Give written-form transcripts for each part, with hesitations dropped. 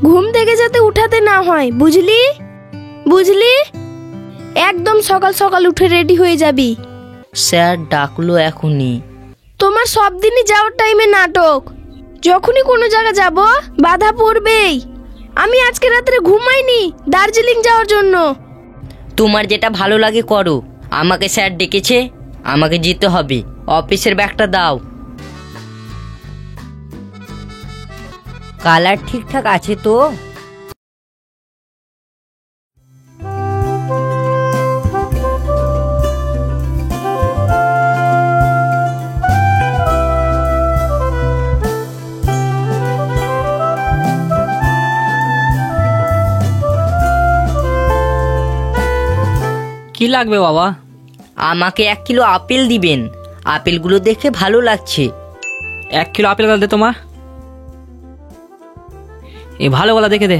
ঘুম থেকে যাতে উঠাতে না হয়, বুঝলি বুঝলি? একদম সকাল সকাল উঠে রেডি হয়ে যাবি। স্যার ডাকলো এখনই। তোমার সব দিনই যাওয়ার টাইমে নাটক। যখনই কোনো জায়গা যাব বাধা পড়বেই। আমি আজকে রাত্রে ঘুমাইনি দার্জিলিং যাওয়ার জন্য। তোমার যেটা ভালো লাগে করো, আমাকে স্যার ডেকেছে, আমাকে যেতে হবে। অফিসের ব্যাগটা দাও। কালার ঠিকঠাক আছে তো? কি লাগবে বাবা? আমাকে 1 কিলো আপেল দিবেন। আপেলগুলো দেখে ভালো লাগছে। 1 কিলো আপেল দে তোমার। এই ভালোগুলা দেখে দে।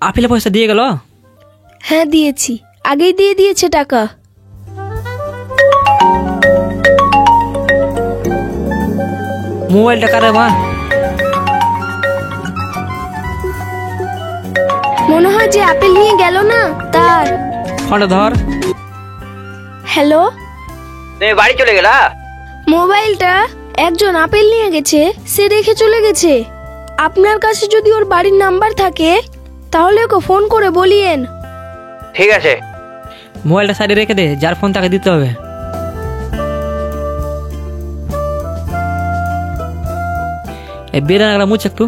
আপেলের পয়সা দিয়ে গেল? হ্যাঁ দিয়েছি, আগেই দিয়ে দিয়েছে টাকা। মোবাইলটা কারে মা? মনে হয় যে আপেল নিয়ে গেল না তার। ফোনটা ধর। হ্যালো, তুমি বাড়ি চলে গেলা? মোবাইলটা একজন আপেল নিয়ে গেছে, সে রেখে চলে গেছে। আপনার কাছে যদি ওর বাড়ির নাম্বার থাকে তাহলে ওকে ফোন করে বলিয়েন। ঠিক আছে। মোবাইলটা সাইডে রেখে দে, যার ফোন তাকে দিতে হবে। এই বেদানাগুলো মুছ একটু।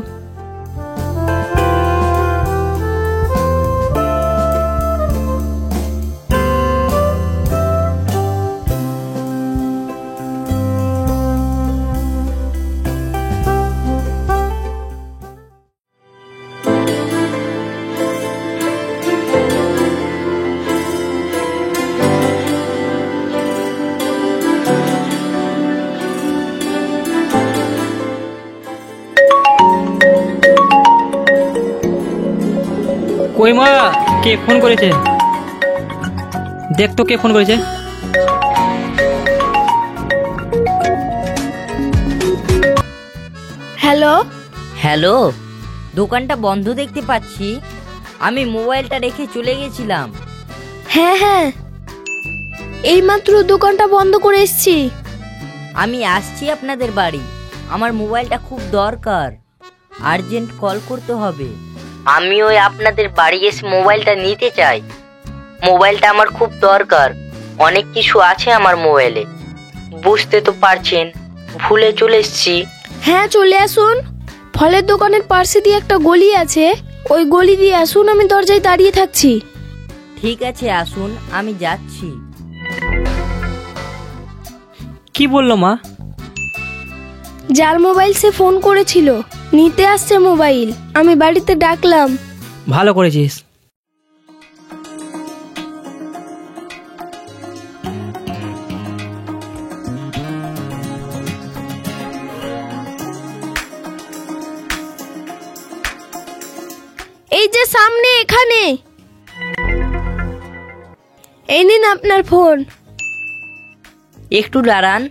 কই মা, কে ফোন করেছে? দেখ তো কে ফোন করেছে। হ্যালো হ্যালো, দোকানটা বন্ধ দেখতে পাচ্ছি। আমি মোবাইলটা রেখে চলে গেছিলাম। হ্যাঁ হ্যাঁ, এইমাত্র দোকানটা বন্ধ করে এসেছি। আমি আসছি আপনাদের বাড়ি। আমার মোবাইলটা খুব দরকার, আর্জেন্ট কল করতে হবে। আমি ওই আপনাদের বাড়ি এসে মোবাইলটা নিতে চাই। মোবাইলটা আমার খুব দরকার, অনেক কিছু আছে আমার মোবাইলে, বুঝতে তো পারছেন। ভুলে চলে এসেছি। হ্যাঁ চলে আসুন, ফলের দোকানের পাশে দিয়ে একটা গলি আছে, ওই গলি দিয়ে আসুন, আমি দরজায় দাঁড়িয়ে থাকছি। ঠিক আছে আসুন, আমি যাচ্ছি। কি বললো মা? যার মোবাইল সে ফোন করেছিল নিতে আসছে মোবাইল, আমি বাড়িতে ডাকলাম। ভালো করেছিস। এই যে সামনে এখানে, এই নিন আপনার ফোন। একটু দাঁড়ান।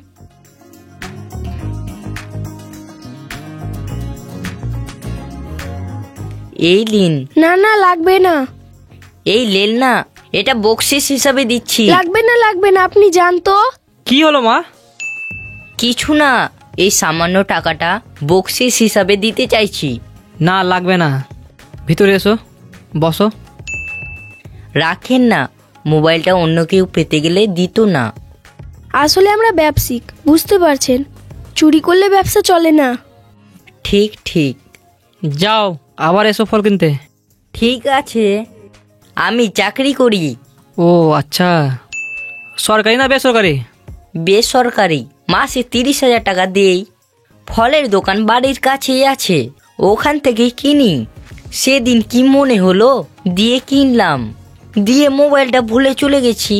এই লিন। না না লাগবে না। এই লেন না, এটা বকশিস হিসাবে দিচ্ছি। লাগবে না লাগবে না, আপনি যান তো। কি হলো মা? কিছু না, এই সামান্য টাকাটা বকশিস হিসাবে দিতে চাইছি। না লাগবে না, ভিতরে এসো, বসো। রাখেন না, মোবাইলটা অন্য কেউ পেতে গেলে দিত না। আসলে আমরা ব্যবসায়িক, বুঝতে পারছেন, চুরি করলে ব্যবসা চলে না। ঠিক ঠিক। যাও আবার এসো ফল কিনতে। ঠিক আছে, আমি চাকরি করি। ও আচ্ছা, সরকারি না বেসরকারি? বেসরকারি, মাসে 30,000 টাকা দেই। ফলের দোকান বাড়ির কাছেই আছে, ওখান থেকেই কিনি। সেদিন কি মনে হলো দিয়ে কিনলাম, দিয়ে মোবাইলটা ভুলে চলে গেছি।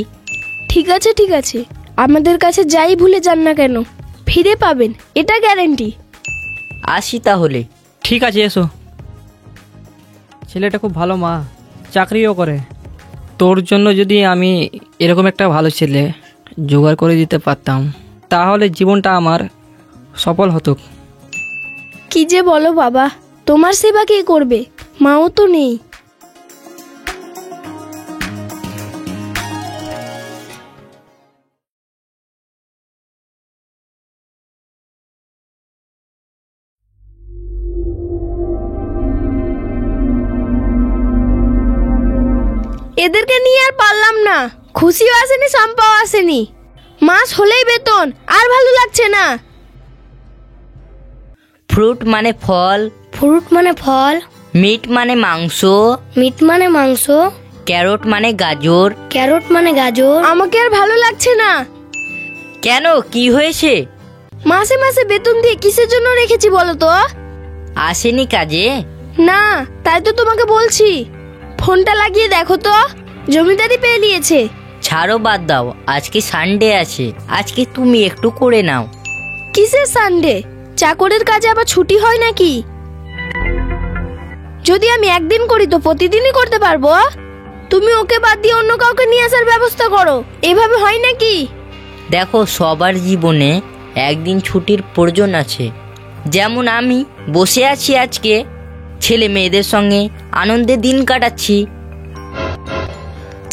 ঠিক আছে ঠিক আছে, আমাদের কাছে যাই ভুলে যান না কেন ফিরে পাবেন, এটা গ্যারেন্টি। আসি তাহলে। ঠিক আছে, এসো। ছেলেটা খুব ভালো মা, চাকরিও করে। তোর জন্য যদি আমি এরকম একটা ভালো ছেলে জোগাড় করে দিতে পারতাম, তাহলে জীবনটা আমার সফল হতো। কি যে বলো বাবা, তোমার সেবা কে করবে? মাও তো নেই। এদেরকে নিয়ে আর পারলাম না। খুশিও আসেনি, সম্পাও আসেনি। মাস হলেই বেতন, আর ভালো লাগছে না। ফ্রুট মানে ফল, ফ্রুট মানে ফল, মিট মানে মাংস, মিট মানে মাংস, ক্যারট মানে গাজর। ক্যারট মানে গাজর। আমাকে আর ভালো লাগছে না। কেন, কি হয়েছে? মাসে মাসে বেতন দিয়ে কিসের জন্য রেখেছি বলো তো? আসেনি কাজে? না, তাই তো তোমাকে বলছি। ফোনটা লাগিয়ে দেখো তো, জমিদারি পেয়ে নিয়েছে। ছাড়ো, বাদ দাও, আজকে সানডে আছে, আজকে তুমি একটু করে নাও। কিসের সানডে? চাকরের কাজে আবার ছুটি হয় নাকি? যদি আমি একদিন করি তো প্রতিদিনই করতে পারবো। তুমি ওকে বাদ দিয়ে অন্য কাউকে নিয়ে আসার ব্যবস্থা করো। এভাবে হয় নাকি? দেখো, সবার জীবনে একদিন ছুটির প্রয়োজন আছে। যেমন আমি বসে আছি আজকে, ছেলে মেয়েদের সঙ্গে আনন্দে দিন কাটাচ্ছি।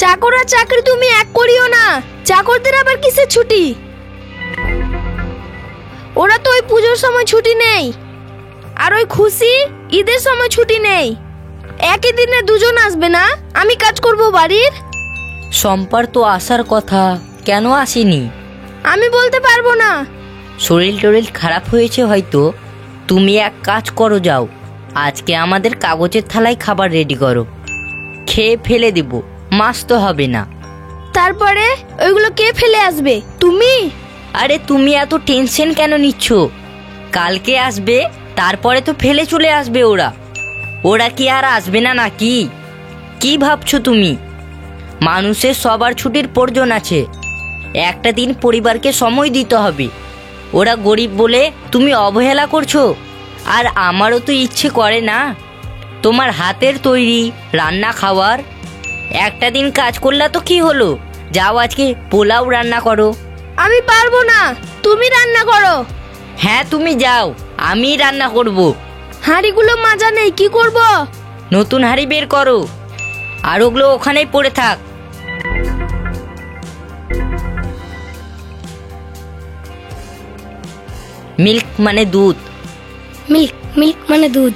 চাকর আর চাকরি তুমি এক করিও না। চাকরদের আবার কিসের ছুটি? ওরা তো ওই পুজোর সময় ছুটি নেই, আর ওই খুশি ঈদের সময় ছুটি নেই। একই দিনে দুজন আসবে না? আমি কাজ করব বাড়ির। সম্পার তো আসার কথা, কেন আসেনি? আমি বলতে পারবো না। শরীর টরিল খারাপ হয়েছে হয়তো। তুমি এক কাজ করো, যাও, আজকে আমাদের কাগজের থালায় খাবার রেডি করো, খেয়ে ফেলে দেব, মাছ তো হবে না। তারপরে ওইগুলো কে ফেলে আসবে? তুমি? আরে তুমি এত টেনশন কেন নিচ্ছ? কালকে আসবে, তারপরে তো ফেলে চলে আসবে ওরা। ওরা কি আর আসবে না নাকি? কি ভাবছো তুমি? মানুষের সবার ছুটির প্রয়োজন আছে। একটা দিন পরিবারকে সময় দিতে হবে। ওরা গরিব বলে তুমি অবহেলা করছো। আর আমারও তো ইচ্ছে করে না তোমার হাতের তৈরি রান্না খাওয়ার। একটা দিন কাজ করলে তো কি হলো, যাও আজকে পোলাও রান্না করো। আমি পারবো না, তুমি রান্না করো। হ্যাঁ, তুমি যাও, আমি রান্না করব। হাঁড়িগুলো মাজা নেই, কি করব? নতুন হাঁড়ি বের করো, আর ওগুলো ওখানেই পড়ে থাক। মিল্ক মানে দুধ। মিল্ক, মিল্ক মানে দুধ।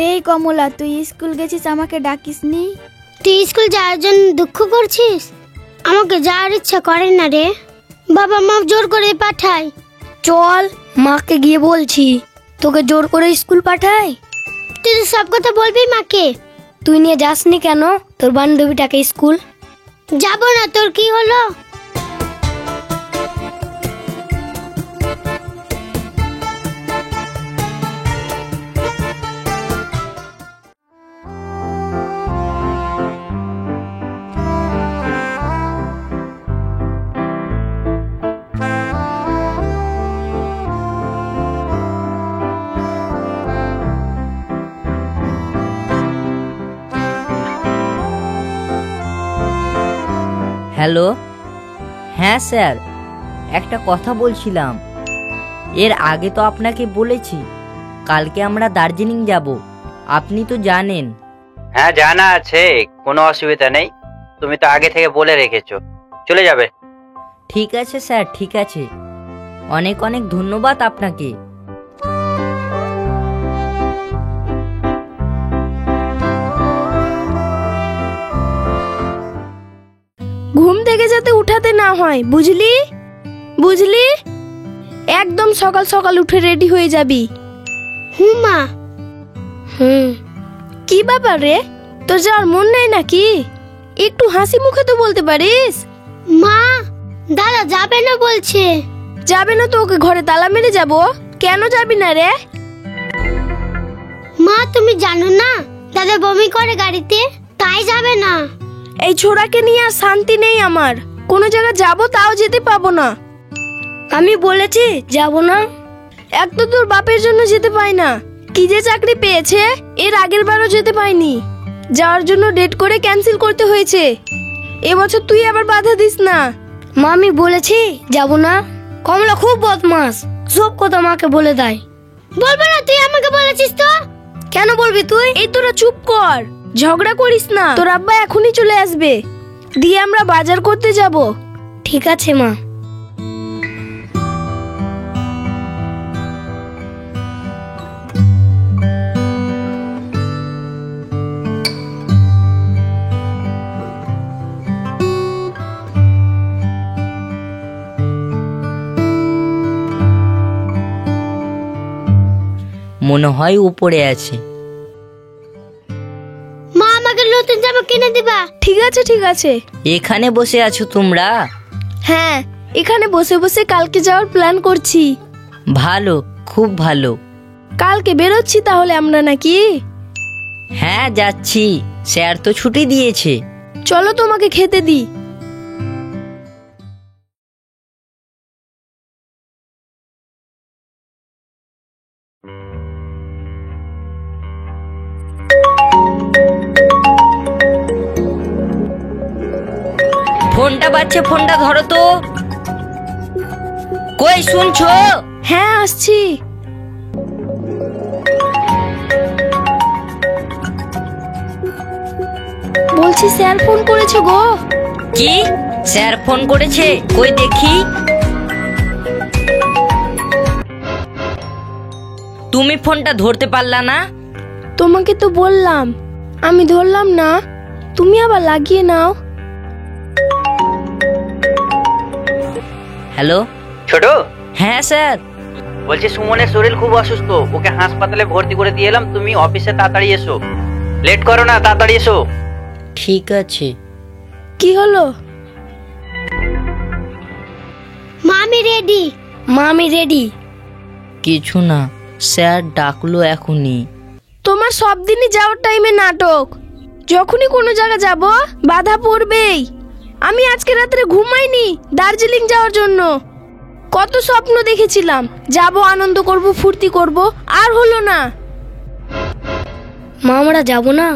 এই কমলা, তুই স্কুল গেছিস, আমাকে ডাকিসনি? তুই স্কুল যাওয়ার জন্য দুঃখ করছিস? আমাকে যাওয়ার ইচ্ছা করে না রে। বাবা মা জোর করে পাঠায়। চল, মাকে গিয়ে বলছি তোকে জোর করে স্কুল পাঠাই। তুই তো সব কথা বলবি মাকে। তুই নিয়ে যাসনি কেন তোর বান্ধবীটাকে স্কুল? যাব না, তোর কি হলো? হ্যালো, হ্যাঁ স্যার, একটা কথা বলছিলাম। এর আগে তো আপনাকে বলেছি কালকে আমরা দার্জিলিং যাব, আপনি তো জানেন। হ্যাঁ, জানা আছে, কোনো অসুবিধা নেই। তুমি তো আগে থেকে বলে রেখেছো, চলে যাবে। ঠিক আছে স্যার, ঠিক আছে, অনেক অনেক ধন্যবাদ আপনাকে। ঘুম থেকে যাতে উঠাতে না হয়, বুঝলি? বুঝলি? একদম সকাল সকাল উঠে রেডি হয়ে যাবি। মা। কি ব্যাপার রে, তোর যাওয়ার মন নাই নাকি? একটু হাসি মুখে তো বলতে পারিস। মা, দাদা যাবে না বলছে। যাবে না তো ওকে ঘরে তালা মেরে যাব? কেন যাবি না রে? মা, তুমি জানো না দাদা বমি করে গাড়িতে, তাই যাবে না। এই ছোড়াকে নিয়ে আর শান্তি নেই আমার। কোনো জায়গায় যাব তাও যেতে পাবো না। আমি বলেছি যাব না। এক তো তোর বাপের জন্য যেতে পাই না, কি যে চাকরি পেয়েছে, এর আগের বারও যেতে পাইনি। যাওয়ার জন্য ডেট করে ক্যান্সেল করতে হয়েছে। এবছর তুই আবার বাধা দিস না। মা, আমি বলেছি যাব না। কমলা খুব বদমাস, সব কথা মাকে বলে দেয়। বলবো না, তুই আমাকে বলেছিস তো। কেন বলবি তুই? এই তোরা চুপ কর, ঝগড়া করিস না। তোর আব্বা এখনই চলে আসবে, দিয়ে আমরা বাজার করতে যাব। ঠিক আছে মা। মনে হয় উপরে আছে। মা, আমাকে নতুন জামা কিনে দিবা? ঠিক আছে ঠিক আছে। এখানে বসে আছো তোমরা? হ্যাঁ, এখানে বসে বসে কালকে যাওয়ার প্ল্যান করছি। ভালো, খুব ভালো। কালকে বেরোচ্ছি তাহলে আমরা নাকি? হ্যাঁ যাচ্ছি, স্যার তো ছুটি দিয়েছে। চলো তোমাকে খেতে দিই। ফোনটা বাজছে, ফোনটা ধরো তো। কই শুনছো? হ্যাঁ আসছি। বলছি স্যার ফোন করেছে গো। কি? স্যার ফোন করেছে? কই দেখি। তুমি ফোনটা ধরতে পারলা না? তোমাকে তো বললাম, আমি ধরলাম না, তুমি আবার লাগিয়ে নাও। হ্যালো। ছোট, হ্যাঁ স্যার। বলছি সুমনের শরীর খুব অসুস্থ, ওকে হাসপাতালে ভর্তি করে দিয়ে এলাম। তুমি অফিসে তাড়াতাড়ি এসো, লেট করো না, তাড়াতাড়ি এসো। ঠিক আছে। কি হলো? মা, আমি রেডি। মা, আমি রেডি। কিছু না, স্যার ডাকলো এখনই। তোমার সব দিনই যাওয়ার টাইমে নাটক। যখনই কোনো জায়গা যাব বাধা পড়বেই। আমি আজকে রাত্রে ঘুমাইনি দার্জিলিং যাওয়ার জন্য। কত স্বপ্ন দেখেছিলাম, যাব, আনন্দ করব, ফুর্তি করব, আর হলো না। মা, আমরা যাব না।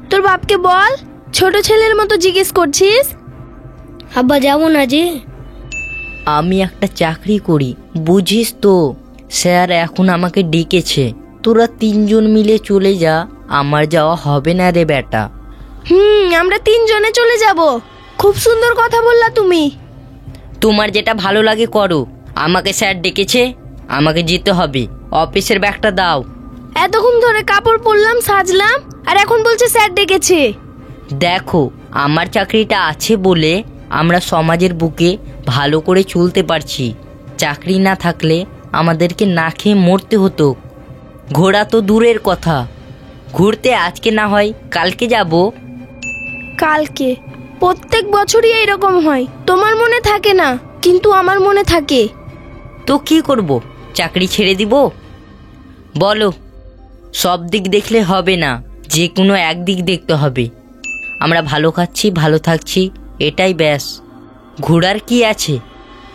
তোর বাপকে বল, ছোট ছেলের মতো জিজ্ঞেস করছিস। আব্বা যাব না যে। আমি একটা চাকরি করি, বুঝিস তো। স্যার এখন আমাকে ডেকেছে। তোরা তিনজন মিলে চলে যা, আমার যাওয়া হবে না রে বেটা। আমরা তিনজনে চলে যাব। খুব সুন্দর কথা বললা তুমি। তোমার যেটা ভালো লাগে করো, আমাকে স্যার ডেকেছে, আমাকে যেতে হবে। অফিসের ব্যাগটা দাও। এতক্ষণ ধরে কাপড় পরলাম, সাজলাম, আর এখন বলছে স্যার ডেকেছে। দেখো, আমার চাকরিটা আছে বলে আমরা সমাজের বুকে ভালো করে চলতে পারছি। চাকরি না থাকলে আমাদেরকে না খেয়ে মরতে হতো। ঘোরা তো দূরের কথা, ঘুরতে আজকে না হয় কালকে যাব। কালকে? প্রত্যেক বছরই এইরকম হয়। তোমার মনে থাকে না, কিন্তু আমার মনে থাকে। তো কি করব? চাকরি ছেড়ে দিব? বলো। সব দিক দেখলে হবে না, যে কোনো একদিক দেখতে হবে। আমরা ভালো খাচ্ছি, ভালো থাকছি, এটাই ব্যাস। ঘোরার কি আছে?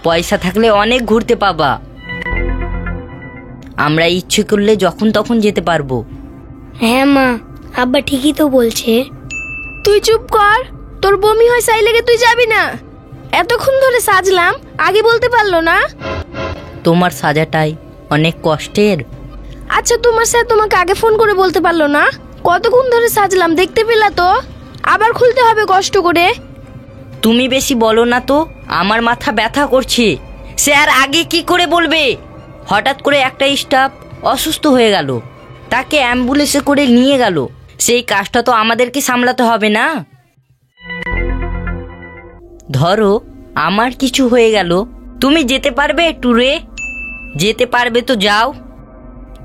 পয়সা থাকলে অনেক ঘুরতে পাবা। আমরা ইচ্ছে করলে যখন তখন যেতে পারবো। হ্যাঁ মা, আব্বা ঠিকই তো বলছে। তুই চুপ কর, তোর বমি হয় সাই লেগে তুই যাবি না। এতক্ষণ ধরে সাজলাম, আগে বলতে পারলো না? তোমার সাজাটাই অনেক কষ্টের। আচ্ছা, তোমার স্যার তোমাকে আগে ফোন করে বলতে পারলো না? কতক্ষণ ধরে সাজলাম, দেখতে পেলা তো? আবার খুলতে হবে কষ্ট করে। তুমি বেশি বলো না তো, আমার মাথা ব্যথা করছে। স্যার আগে কি করে বলবে? হঠাৎ করে একটা স্টাফ অসুস্থ হয়ে গেল, তাকে অ্যাম্বুলেন্সে করে নিয়ে গেল, সেই কাজটা তো আমাদেরকে সামলাতে হবে না? ধরো আমার কিছু হয়ে গেল, তুমি যেতে পারবে ট্যুরে? যেতে পারবে তো যাও।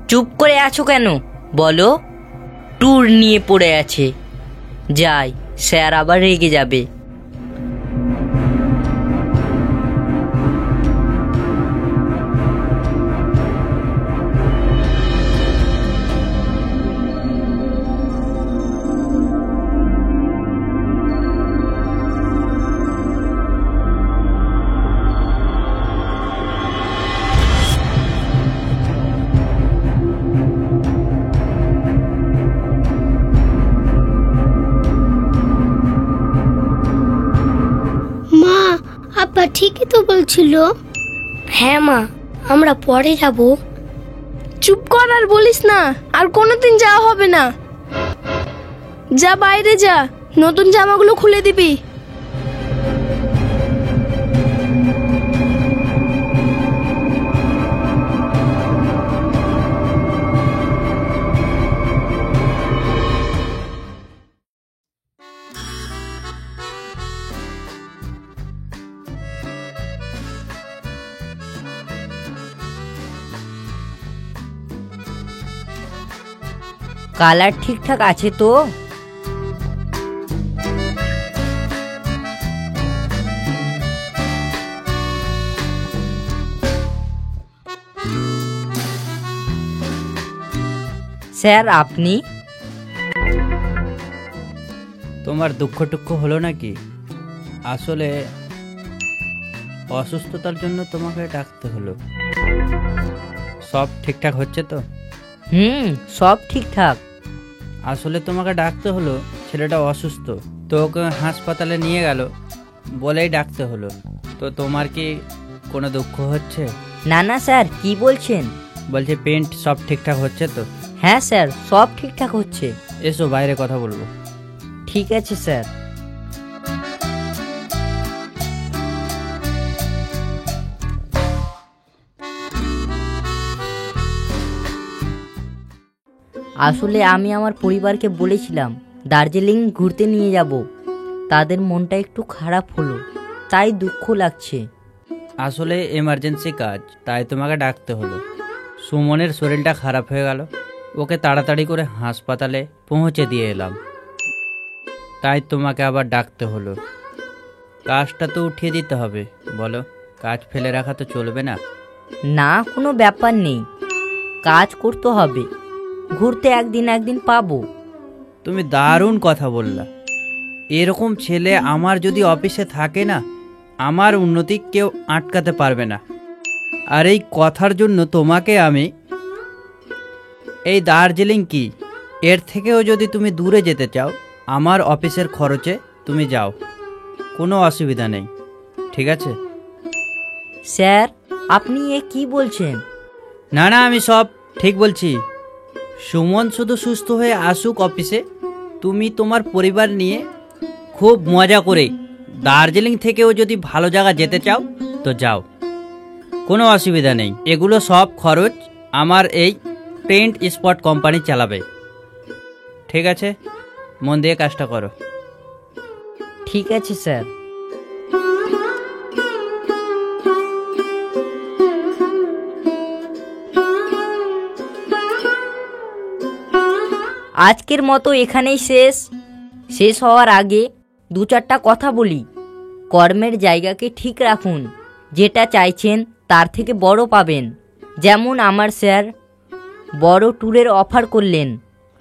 চুপ করে আছো কেন বলো? ট্যুর নিয়ে পড়ে আছে। যাই, স্যার আবার রেগে যাবে। আব্বা ঠিকই তো বলছিল। হ্যাঁ মা, আমরা পরে যাব। চুপ কর আর বলিস না, আর কোনোদিন যাওয়া হবে না। যা বাইরে যা, নতুন জামাগুলো খুলে দিবি। কালার ঠিকঠাক আছে তো? স্যার আপনি? তোমার দুঃখ টুক্ষ হলো নাকি? আসলে অসুস্থতার জন্য তোমাকে ডাকতে হলো। সব ঠিকঠাক হচ্ছে তো? সব ঠিকঠাক। আসলে তোমাকে ডাকতে হলো, ছেলেটা অসুস্থ, তো ওকে হাসপাতালে নিয়ে গেল বলেই ডাকতে হলো। তো তোমার কি কোনো দুঃখ হচ্ছে? না না স্যার, কি বলছেন? বলছে পেন্ট সব ঠিকঠাক হচ্ছে তো? হ্যাঁ স্যার, সব ঠিকঠাক হচ্ছে। এসো বাইরে কথা বলবো। ঠিক আছে স্যার। আসলে আমি আমার পরিবারকে বলেছিলাম দার্জিলিং ঘুরতে নিয়ে যাব। তাদের মনটা একটু খারাপ হলো, তাই দুঃখ লাগছে। আসলে এমার্জেন্সি কাজ, তাই তোমাকে ডাকতে হলো। সুমনের শরীরটা খারাপ হয়ে গেল, ওকে তাড়াতাড়ি করে হাসপাতালে পৌঁছে দিয়ে এলাম, তাই তোমাকে আবার ডাকতে হলো। কাজটা তো উঠিয়ে দিতে হবে, বলো, কাজ ফেলে রাখা তো চলবে না। না, কোনো ব্যাপার নেই, কাজ করতে হবে। ঘুরতে একদিন পাবো। তুমি দারুণ কথা বললা। এরকম ছেলে আমার যদি অফিসে থাকে না, আমার উন্নতি কেউ আটকাতে পারবে না। আর এই কথার জন্য তোমাকে আমি এই দার্জিলিং কি, এর থেকেও যদি তুমি দূরে যেতে চাও, আমার অফিসের খরচে তুমি যাও, কোনো অসুবিধা নেই, ঠিক আছে? স্যার আপনি এ কি বলছেন? না না, আমি সব ঠিক বলছি। সুমন শুধু সুস্থ হয়ে আসুক অফিসে, তুমি তোমার পরিবার নিয়ে খুব মজা করে দার্জিলিং থেকেও যদি ভালো জায়গা যেতে চাও তো যাও, কোনো অসুবিধা নেই। এগুলো সব খরচ আমার এই পেন্ট স্পট কোম্পানি চালাবে, ঠিক আছে? মন দিয়ে কাজটা করো। ঠিক আছে স্যার। আজকের মতো এখানেই শেষ হওয়ার আগে দু চারটা কথা বলি। কর্মের জায়গাকে ঠিক রাখুন, যেটা চাইছেন তার থেকে বড় পাবেন। যেমন আমার স্যার বড় ট্যুরের অফার করলেন,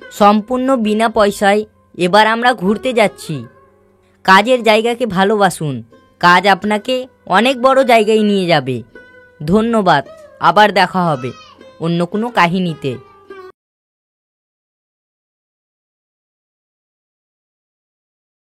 সম্পূর্ণ বিনা পয়সায়। এবার আমরা ঘুরতে যাচ্ছি। কাজের জায়গাকে ভালোবাসুন, কাজ আপনাকে অনেক বড় জায়গায় নিয়ে যাবে। ধন্যবাদ, আবার দেখা হবে অন্য কোনো কাহিনীতে।